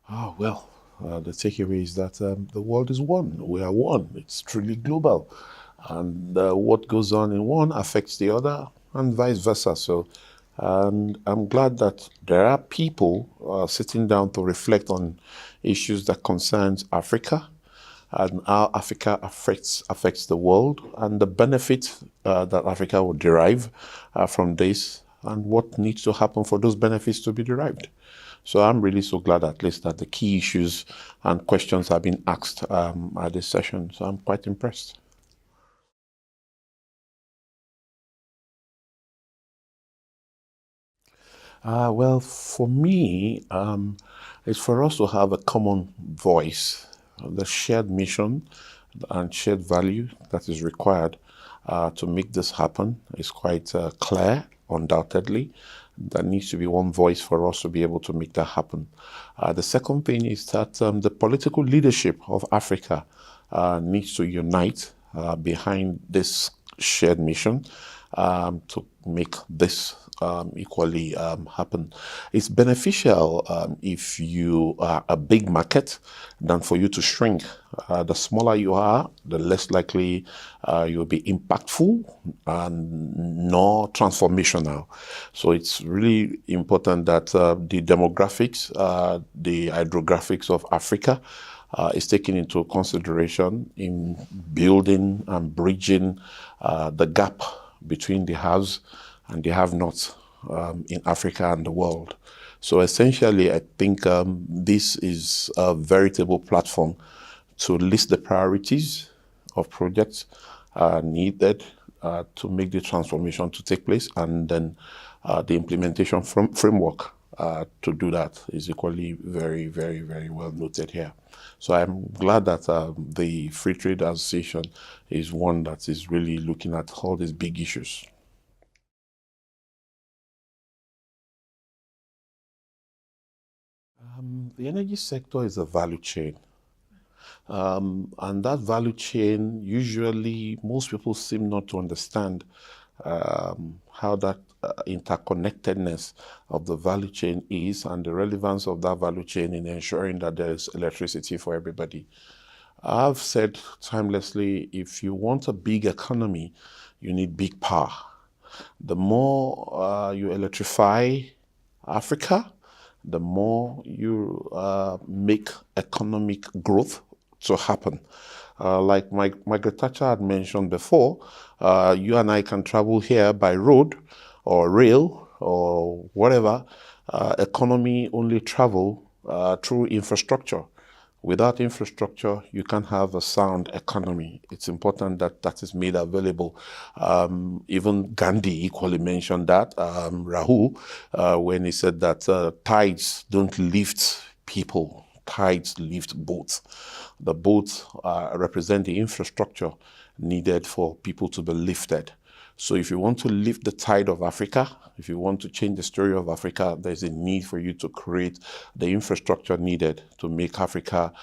The takeaway is that the world is one. We are one. It's truly global. And what goes on in one affects the other, and vice versa. And I'm glad that there are people sitting down to reflect on issues that concerns Africa and how Africa affects the world and the benefit that Africa will derive from this and what needs to happen for those benefits to be derived. So I'm really so glad at least that the key issues and questions have been asked at this session. So I'm quite impressed. For me, it's for us to have a common voice, the shared mission and shared value that is required to make this happen is quite clear, undoubtedly. There needs to be one voice for us to be able to make that happen. The second thing is that the political leadership of Africa needs to unite behind this shared mission to make this equally happen. It's beneficial if you are a big market than for you to shrink. The smaller you are, the less likely you'll be impactful and not transformational. So it's really important that the demographics, the hydrographics of Africa is taken into consideration in building and bridging the gap between the haves and the have-nots in Africa and the world. So essentially, I think this is a veritable platform to list the priorities of projects needed to make the transformation to take place, and then the implementation framework to do that is equally very, very, very well noted here. So I'm glad that the Free Trade Association is one that is really looking at all these big issues. The energy sector is a value chain. And that value chain, usually, most people seem not to understand how that interconnectedness of the value chain is and the relevance of that value chain in ensuring that there is electricity for everybody. I've said timelessly, if you want a big economy, you need big power. The more you electrify Africa, the more you make economic growth to happen. Like Margaret Thatcher had mentioned before, you and I can travel here by road or rail or whatever. Economy only travel through infrastructure. Without infrastructure, you can't have a sound economy. It's important that that is made available. Even Gandhi equally mentioned that, Rahul, when he said that tides don't lift people, tides lift boats. The boats represent the infrastructure needed for people to be lifted. So if you want to lift the tide of Africa, if you want to change the story of Africa, there's a need for you to create the infrastructure needed to make Africa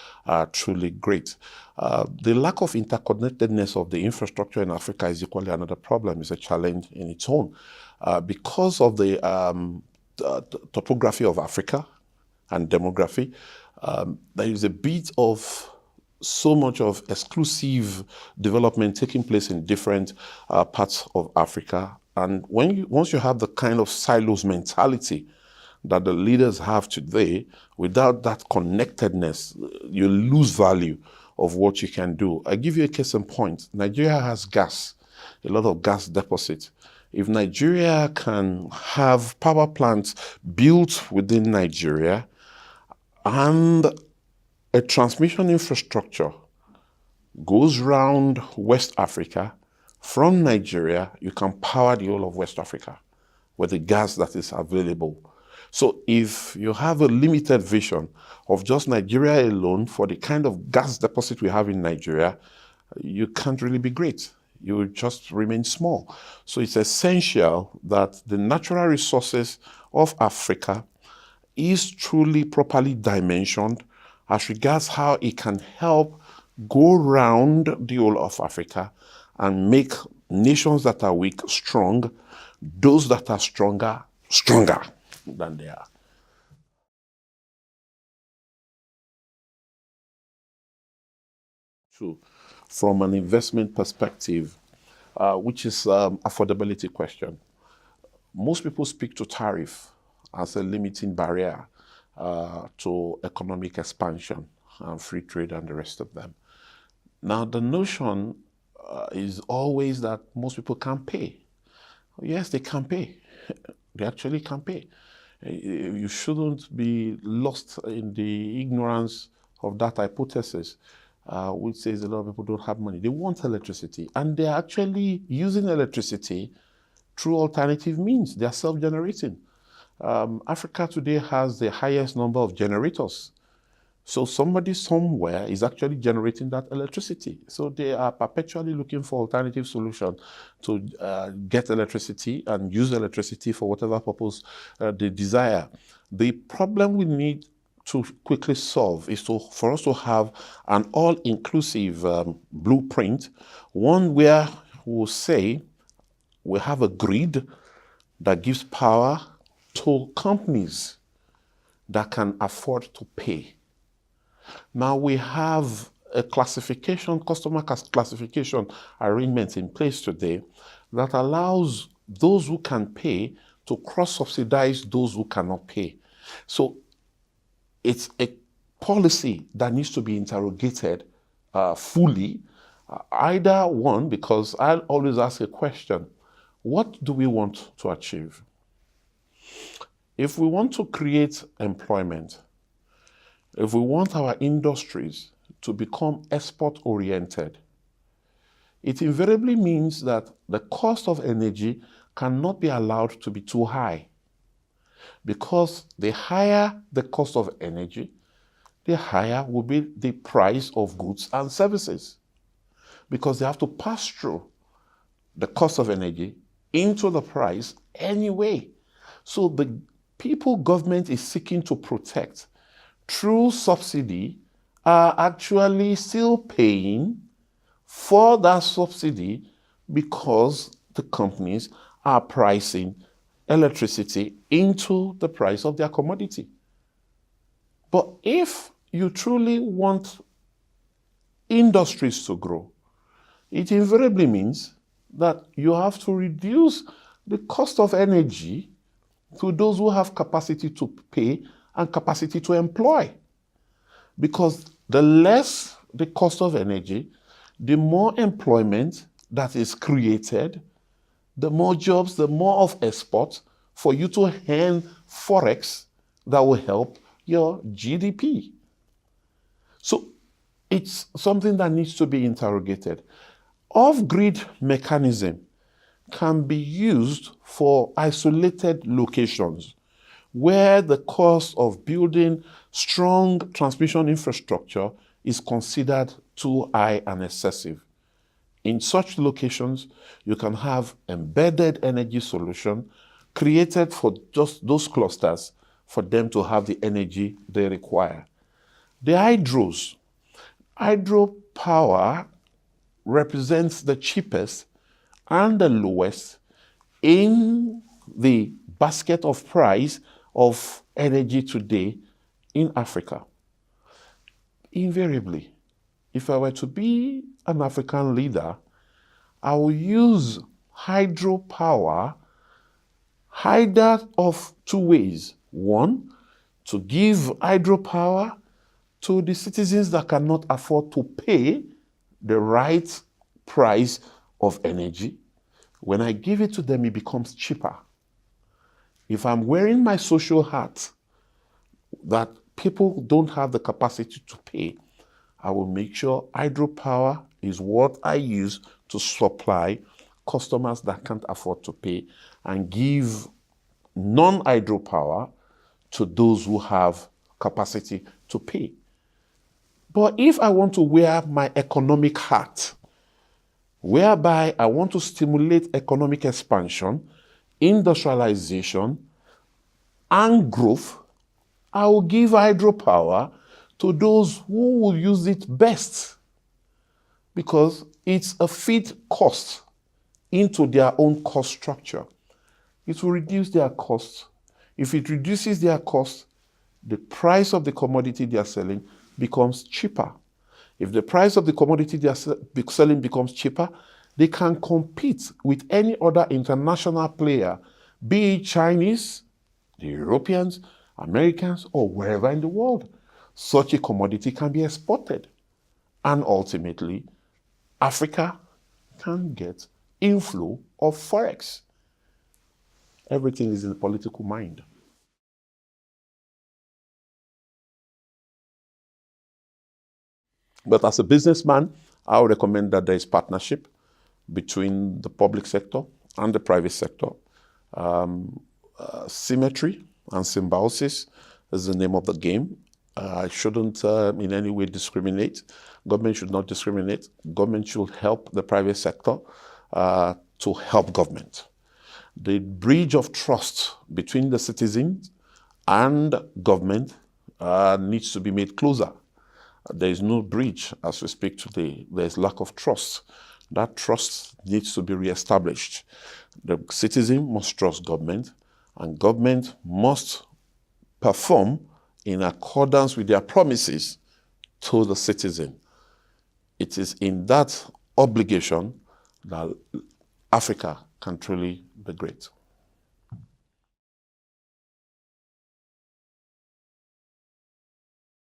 truly great. The lack of interconnectedness of the infrastructure in Africa is equally another problem. It's a challenge in its own. Because of the topography of Africa and demography, there is a bit of so much of exclusive development taking place in different parts of Africa. And once you have the kind of silos mentality that the leaders have today, without that connectedness, you lose value of what you can do. I give you a case in point. Nigeria has gas, a lot of gas deposits. If Nigeria can have power plants built within Nigeria and a transmission infrastructure goes round West Africa, from Nigeria, you can power the whole of West Africa with the gas that is available. So if you have a limited vision of just Nigeria alone for the kind of gas deposit we have in Nigeria, you can't really be great. You will just remain small. So it's essential that the natural resources of Africa is truly properly dimensioned as regards how it can help go round the whole of Africa and make nations that are weak strong, those that are stronger than they are. to, from an investment perspective, which is affordability question. Most people speak to tariff as a limiting barrier to economic expansion and free trade and the rest of them. Now, the notion is always that most people can't pay. Yes, they can pay. They actually can pay. You shouldn't be lost in the ignorance of that hypothesis, which says a lot of people don't have money. They want electricity, and they're actually using electricity through alternative means. They're self-generating. Africa today has the highest number of generators. So somebody somewhere is actually generating that electricity. So they are perpetually looking for alternative solutions to get electricity and use electricity for whatever purpose they desire. The problem we need to quickly solve is for us to have an all-inclusive blueprint, one where we'll say we have a grid that gives power to companies that can afford to pay. Now we have a customer classification arrangement in place today that allows those who can pay to cross-subsidize those who cannot pay. So it's a policy that needs to be interrogated fully. Either one, because I'll always ask a question, what do we want to achieve? If we want to create employment, if we want our industries to become export-oriented, it invariably means that the cost of energy cannot be allowed to be too high. Because the higher the cost of energy, the higher will be the price of goods and services. Because they have to pass through the cost of energy into the price anyway. So the people government is seeking to protect through subsidy are actually still paying for that subsidy because the companies are pricing electricity into the price of their commodity. But if you truly want industries to grow, it invariably means that you have to reduce the cost of energy to those who have capacity to pay and capacity to employ. Because the less the cost of energy, the more employment that is created, the more jobs, the more of export for you to earn forex that will help your GDP. So it's something that needs to be interrogated. Off-grid mechanism can be used for isolated locations where the cost of building strong transmission infrastructure is considered too high and excessive. In such locations, you can have embedded energy solution created for just those clusters for them to have the energy they require. The hydropower represents the cheapest and the lowest in the basket of price of energy today in Africa. Invariably, if I were to be an African leader, I will use hydropower either of two ways. One, to give hydropower to the citizens that cannot afford to pay the right price of energy. When I give it to them, it becomes cheaper. If I'm wearing my social hat that people don't have the capacity to pay, I will make sure hydropower is what I use to supply customers that can't afford to pay and give non-hydropower to those who have capacity to pay. But if I want to wear my economic hat, whereby I want to stimulate economic expansion, industrialization, and growth, I will give hydropower to those who will use it best, because it's a feed cost into their own cost structure. It will reduce their costs. If it reduces their cost, the price of the commodity they are selling becomes cheaper. If the price of the commodity they are selling becomes cheaper, they can compete with any other international player, be it Chinese, the Europeans, Americans, or wherever in the world. Such a commodity can be exported. And ultimately, Africa can get inflow of forex. Everything is in the political mind. But as a businessman, I would recommend that there is partnership between the public sector and the private sector. Symmetry and symbiosis is the name of the game. I shouldn't in any way discriminate. Government should not discriminate. Government should help the private sector to help government. The bridge of trust between the citizens and government needs to be made closer. There is no bridge as we speak today. There is lack of trust. That trust needs to be reestablished. The citizen must trust government, and government must perform in accordance with their promises to the citizen. It is in that obligation that Africa can truly be great.